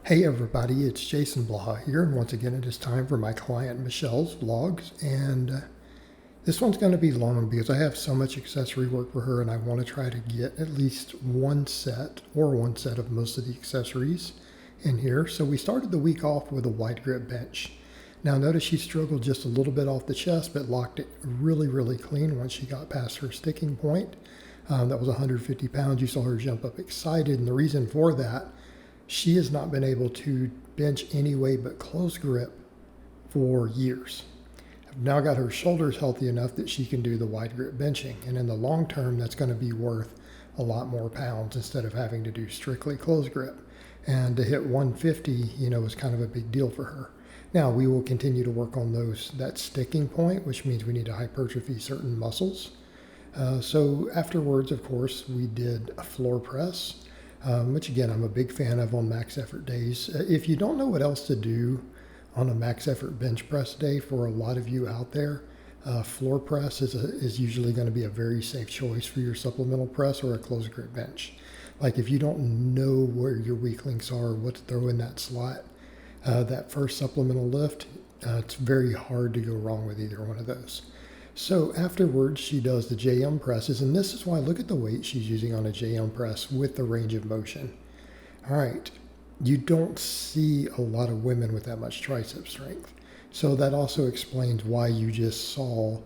Hey everybody, it's Jason Blaha here, and once again it is time for my client Michelle's vlogs, and this one's going to be long because I have so much accessory work for her and I want to try to get at least one set of most of the accessories in here. So we started the week off with a wide grip bench. Now notice she struggled just a little bit off the chest, but locked it really clean once she got past her sticking point. That was 150 pounds. You saw her jump up excited, and the reason for that, she has not been able to bench any way but close grip for years. I've now got her shoulders healthy enough that she can do the wide grip benching. And in the long term, that's going to be worth a lot more pounds instead of having to do strictly close grip. And to hit 150, is kind of a big deal for her. Now, we will continue to work on that sticking point, which means we need to hypertrophy certain muscles. So afterwards, of course, we did a floor press. Which again, I'm a big fan of on max effort days. If you don't know what else to do on a max effort bench press day, for a lot of you out there, floor press is usually going to be a very safe choice for your supplemental press or a closed grip bench. Like if you don't know where your weak links are, what to throw in that slot, that first supplemental lift, it's very hard to go wrong with either one of those. So afterwards, she does the JM presses, and this is why look at the weight she's using on a JM press with the range of motion. All right, you don't see a lot of women with that much tricep strength. So that also explains why you just saw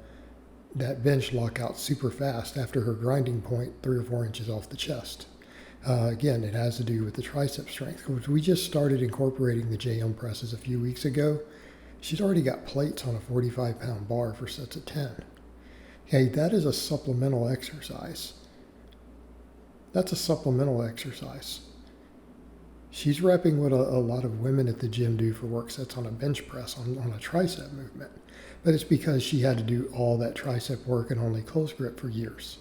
that bench lock out super fast after her grinding point 3 or 4 inches off the chest. Again, it has to do with the tricep strength. We just started incorporating the JM presses a few weeks ago. She's already got plates on a 45-pound bar for sets of 10. Okay, that is a supplemental exercise. That's a supplemental exercise. She's repping what a lot of women at the gym do for work sets on a bench press on a tricep movement. But it's because she had to do all that tricep work and only close grip for years.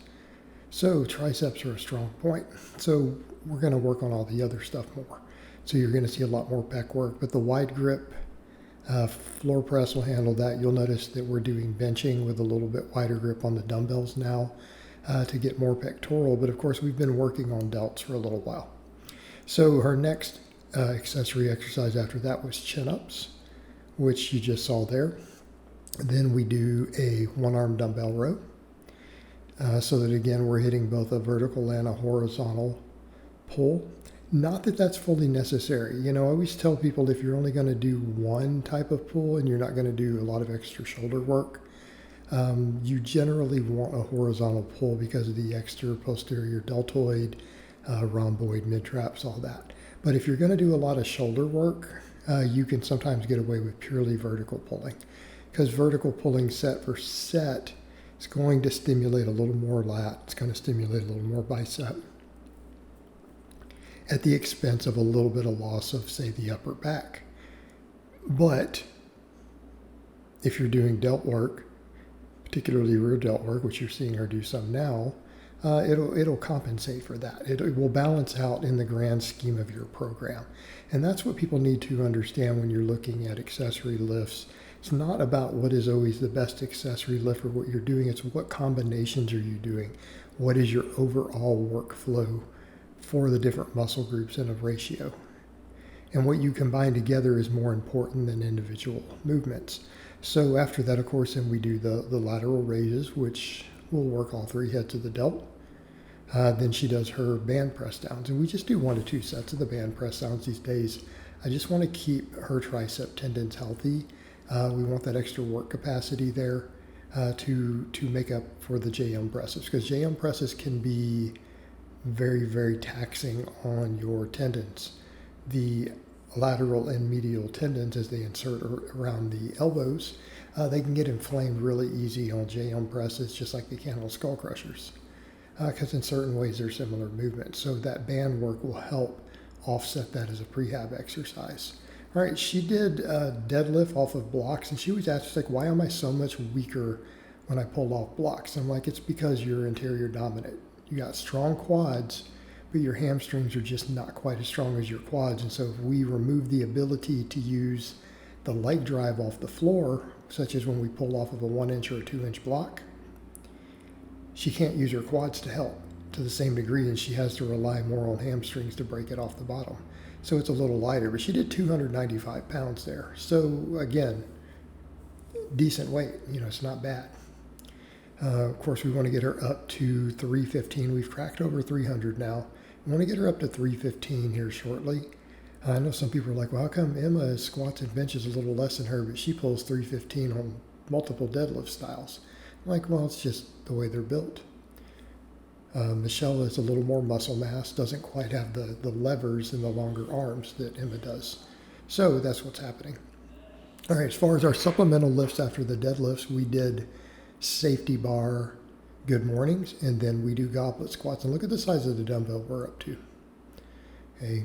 So triceps are a strong point. So we're going to work on all the other stuff more. So you're going to see a lot more pec work, but the wide grip floor press will handle that. You'll notice that we're doing benching with a little bit wider grip on the dumbbells now to get more pectoral, but of course we've been working on delts for a little while. So her next accessory exercise after that was chin-ups, which you just saw there. Then we do a one-arm dumbbell row, so that again we're hitting both a vertical and a horizontal pull. Not that that's fully necessary. I always tell people if you're only going to do one type of pull and you're not going to do a lot of extra shoulder work, you generally want a horizontal pull because of the extra posterior deltoid, rhomboid, mid-traps, all that. But if you're going to do a lot of shoulder work, you can sometimes get away with purely vertical pulling, because vertical pulling set for set is going to stimulate a little more lat. It's going to stimulate a little more bicep, at the expense of a little bit of loss of, say, the upper back. But if you're doing delt work, particularly rear delt work, which you're seeing her do some now, it'll compensate for that. It will balance out in the grand scheme of your program. And that's what people need to understand when you're looking at accessory lifts. It's not about what is always the best accessory lift or what you're doing. It's what combinations are you doing? What is your overall workflow for the different muscle groups in a ratio? And what you combine together is more important than individual movements. So after that, of course, then we do the lateral raises, which will work all 3 heads of the delt. Then she does her band press downs, and we just do 1 to 2 sets of the band press downs these days. I just want to keep her tricep tendons healthy. We want that extra work capacity there to make up for the JM presses, because JM presses can be very taxing on your tendons. The lateral and medial tendons, as they insert around the elbows, they can get inflamed really easy on JM presses, just like they can on skull crushers, because in certain ways they're similar movements. So that band work will help offset that as a prehab exercise. All right, she did deadlift off of blocks, and she was asked, like, why am I so much weaker when I pull off blocks? I'm like, it's because you're interior dominant. You got strong quads, but your hamstrings are just not quite as strong as your quads. And so if we remove the ability to use the leg drive off the floor, such as when we pull off of a 1-inch or a 2-inch block, she can't use her quads to help to the same degree, and she has to rely more on hamstrings to break it off the bottom. So it's a little lighter, but she did 295 pounds there. So again, decent weight, it's not bad. Of course, we want to get her up to 315. We've cracked over 300 now. We want to get her up to 315 here shortly. I know some people are like, well, how come Emma squats and benches a little less than her, but she pulls 315 on multiple deadlift styles? I'm like, well, it's just the way they're built. Michelle is a little more muscle mass, doesn't quite have the levers and the longer arms that Emma does. So that's what's happening. All right, as far as our supplemental lifts after the deadlifts, we did safety bar good mornings, and then we do goblet squats. And look at the size of the dumbbell we're up to. Okay,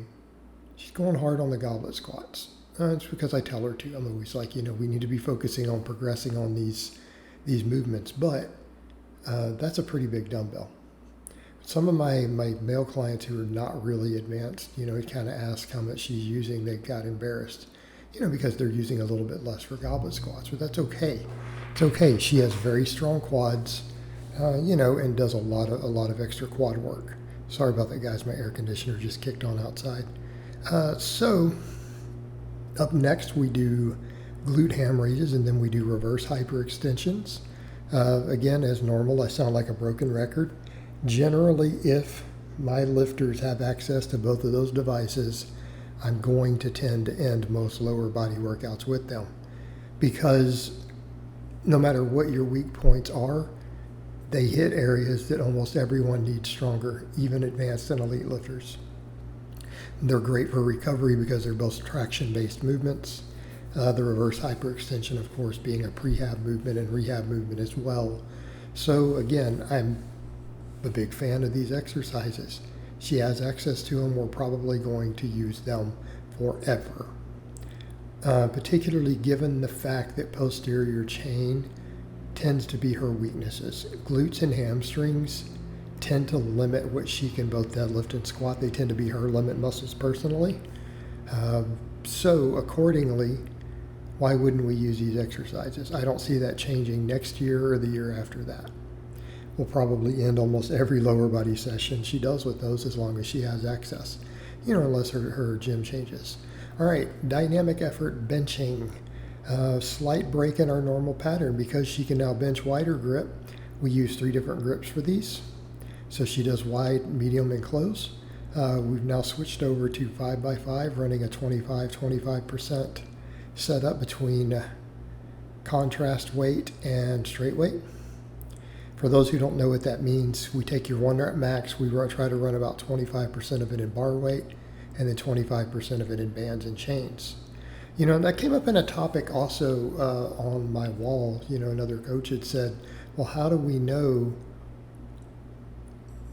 she's going hard on the goblet squats. It's because I tell her to. I'm always like, we need to be focusing on progressing on these movements, but that's a pretty big dumbbell. Some of my male clients who are not really advanced, kind of ask how much she's using. They got embarrassed, because they're using a little bit less for goblet squats, but that's okay. It's okay. She has very strong quads, and does a lot of extra quad work. Sorry about that, guys. My air conditioner just kicked on outside. So up next, we do glute ham raises, and then we do reverse hyperextensions. Again, as normal, I sound like a broken record. Generally, if my lifters have access to both of those devices, I'm going to tend to end most lower body workouts with them, because no matter what your weak points are, they hit areas that almost everyone needs stronger, even advanced and elite lifters. They're great for recovery because they're both traction-based movements. The reverse hyperextension, of course, being a prehab movement and rehab movement as well. So again, I'm a big fan of these exercises. She has access to them. We're probably going to use them forever. Particularly given the fact that posterior chain tends to be her weaknesses. Glutes and hamstrings tend to limit what she can both deadlift and squat. They tend to be her limit muscles personally. So accordingly, why wouldn't we use these exercises? I don't see that changing next year or the year after that. We'll probably end almost every lower body session she does with those as long as she has access, unless her gym changes. All right, dynamic effort benching. Slight break in our normal pattern because she can now bench wider grip. We use 3 different grips for these. So she does wide, medium, and close. We've now switched over to 5x5, running a 25% setup between contrast weight and straight weight. For those who don't know what that means, we take your 1 rep max, we try to run about 25% of it in bar weight, and then 25% of it in bands and chains. That came up in a topic also on my wall. Another coach had said, well, how do we know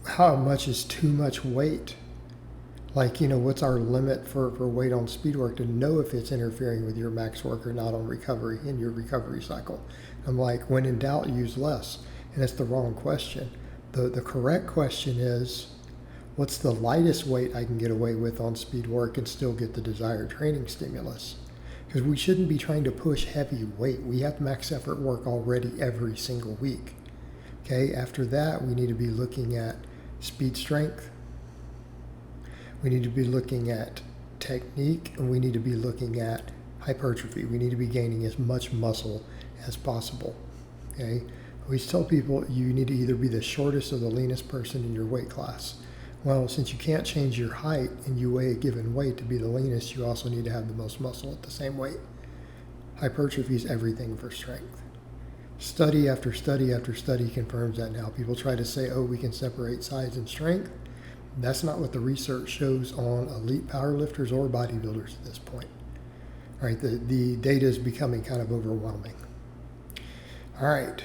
how much is too much weight? Like, what's our limit for weight on speed work to know if it's interfering with your max work or not on recovery in your recovery cycle? I'm like, when in doubt, use less. And it's the wrong question. The correct question is, what's the lightest weight I can get away with on speed work and still get the desired training stimulus? Because we shouldn't be trying to push heavy weight. We have max effort work already every single week. Okay, after that, we need to be looking at speed strength. We need to be looking at technique, and we need to be looking at hypertrophy. We need to be gaining as much muscle as possible. Okay, I always tell people you need to either be the shortest or the leanest person in your weight class. Well, since you can't change your height and you weigh a given weight to be the leanest, you also need to have the most muscle at the same weight. Hypertrophy is everything for strength. Study after study after study confirms that now. People try to say, we can separate size and strength. That's not what the research shows on elite powerlifters or bodybuilders at this point. All right, the data is becoming kind of overwhelming. All right,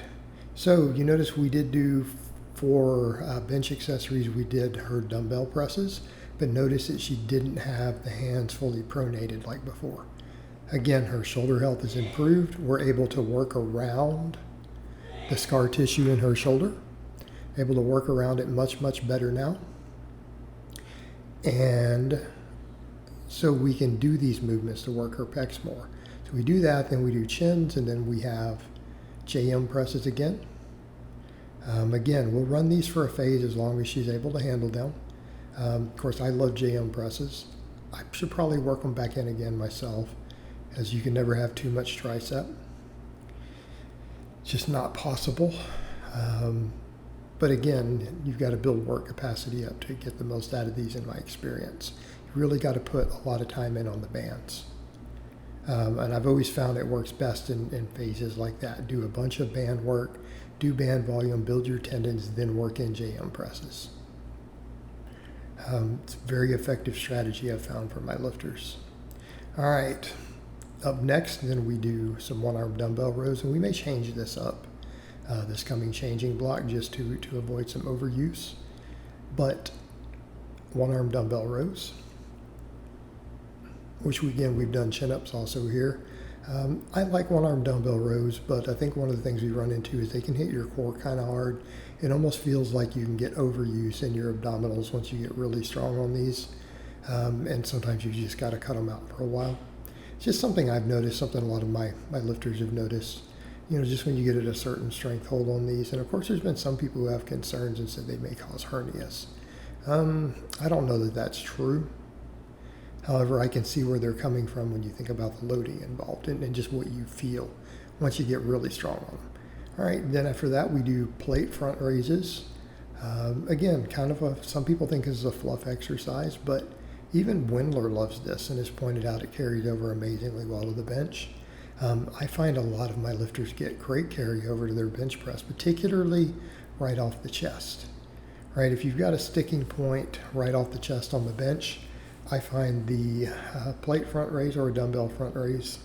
so you notice we did do for bench accessories, we did her dumbbell presses, but notice that she didn't have the hands fully pronated like before. Again, her shoulder health is improved. We're able to work around the scar tissue in her shoulder, able to work around it much, much better now. And so we can do these movements to work her pecs more. So we do that, then we do chins, and then we have JM presses again. Again, we'll run these for a phase as long as she's able to handle them. Of course, I love JM presses. I should probably work them back in again myself, as you can never have too much tricep. It's just not possible. But again, you've got to build work capacity up to get the most out of these, in my experience. You really got to put a lot of time in on the bands. And I've always found it works best in phases like that. Do a bunch of band work, do band volume, build your tendons, then work in JM presses. It's a very effective strategy I've found for my lifters. All right, up next, then we do some one-arm dumbbell rows, and we may change this up this coming changing block just to avoid some overuse. But one-arm dumbbell rows, which again, we've done chin-ups also here. I like one-arm dumbbell rows, but I think one of the things we run into is they can hit your core kind of hard. It almost feels like you can get overuse in your abdominals once you get really strong on these. And sometimes you just got to cut them out for a while. It's just something I've noticed, something a lot of my lifters have noticed. Just when you get at a certain strength hold on these. And of course, there's been some people who have concerns and said they may cause hernias. I don't know that that's true. However, I can see where they're coming from when you think about the loading involved and just what you feel once you get really strong on them. All right, then after that, we do plate front raises. Again, kind of some people think this is a fluff exercise, but even Wendler loves this and has pointed out it carries over amazingly well to the bench. I find a lot of my lifters get great carryover to their bench press, particularly right off the chest. Right, if you've got a sticking point right off the chest on the bench, I find the plate front raise or a dumbbell front raise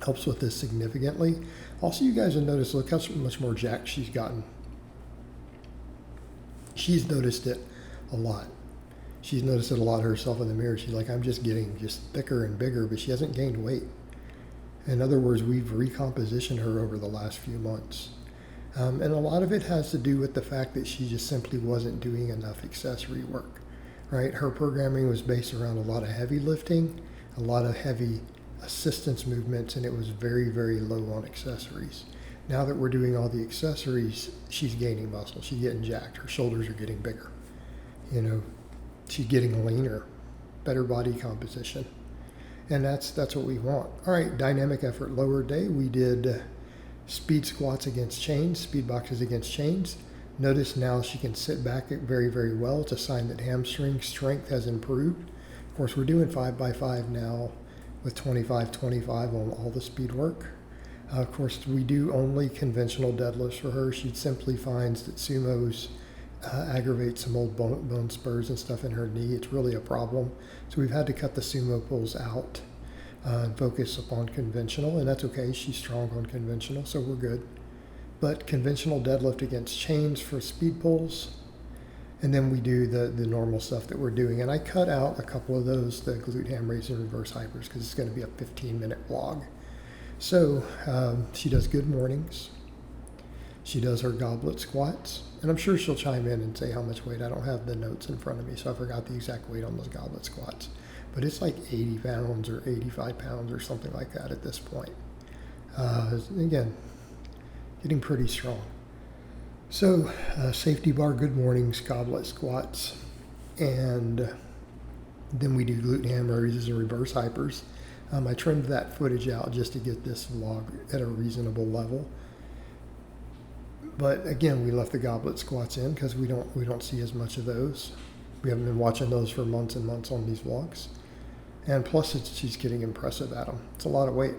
helps with this significantly. Also, you guys will notice, look how much more jacked she's gotten. She's noticed it a lot. She's noticed it a lot herself in the mirror. She's like, I'm just getting thicker and bigger, but she hasn't gained weight. In other words, we've recompositioned her over the last few months. And a lot of it has to do with the fact that she just simply wasn't doing enough accessory work. Right, her programming was based around a lot of heavy lifting, a lot of heavy assistance movements, and it was very, very low on accessories. Now that we're doing all the accessories, she's gaining muscle. She's getting jacked. Her shoulders are getting bigger. She's getting leaner, better body composition, and that's what we want. All right, dynamic effort lower day. We did speed squats against chains, speed boxes against chains. Notice now she can sit back very, very well. It's a sign that hamstring strength has improved. Of course, we're doing 5x5 now with 25-25 on all the speed work. Of course, we do only conventional deadlifts for her. She simply finds that sumos aggravate some old bone spurs and stuff in her knee. It's really a problem. So we've had to cut the sumo pulls out and focus upon conventional, and that's okay. She's strong on conventional, so we're good. But conventional deadlift against chains for speed pulls, and then we do the normal stuff that we're doing. And I cut out a couple of those, the glute ham raise and reverse hypers, because it's going to be a 15-minute vlog. So she does good mornings. She does her goblet squats, and I'm sure she'll chime in and say how much weight. I don't have the notes in front of me, so I forgot the exact weight on those goblet squats. But it's like 80 pounds or 85 pounds or something like that at this point. Again, getting pretty strong. So safety bar, good mornings, goblet squats, and then we do glute ham raises and reverse hypers. I trimmed that footage out just to get this vlog at a reasonable level. But again, we left the goblet squats in because we don't see as much of those. We haven't been watching those for months and months on these vlogs. And plus, she's getting impressive at them. It's a lot of weight.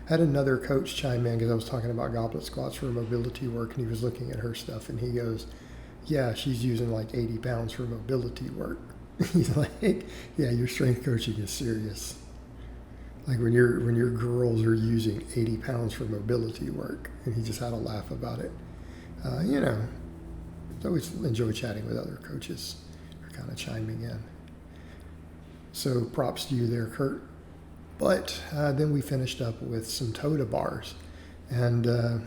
I had another coach chime in because I was talking about goblet squats for mobility work, and he was looking at her stuff, and he goes, yeah, she's using like 80 pounds for mobility work. He's like, yeah, your strength coaching is serious. Like when your girls are using 80 pounds for mobility work, and he just had a laugh about it. I always enjoy chatting with other coaches who are kind of chiming in. So props to you there, Kurt. But then we finished up with some toe-to bars. And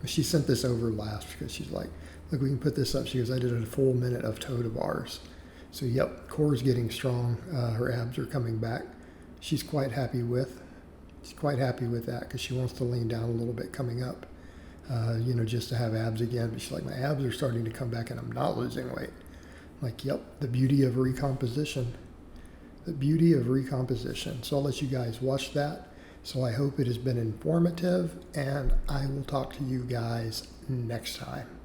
she sent this over last because she's like, look, we can put this up. She goes, I did a full minute of toe-to bars. So, yep, core's getting strong. Her abs are coming back. She's quite happy with that because she wants to lean down a little bit coming up, just to have abs again. But she's like, my abs are starting to come back and I'm not losing weight. I'm like, yep, the beauty of recomposition. The beauty of recomposition. So I'll let you guys watch that. So I hope it has been informative, and I will talk to you guys next time.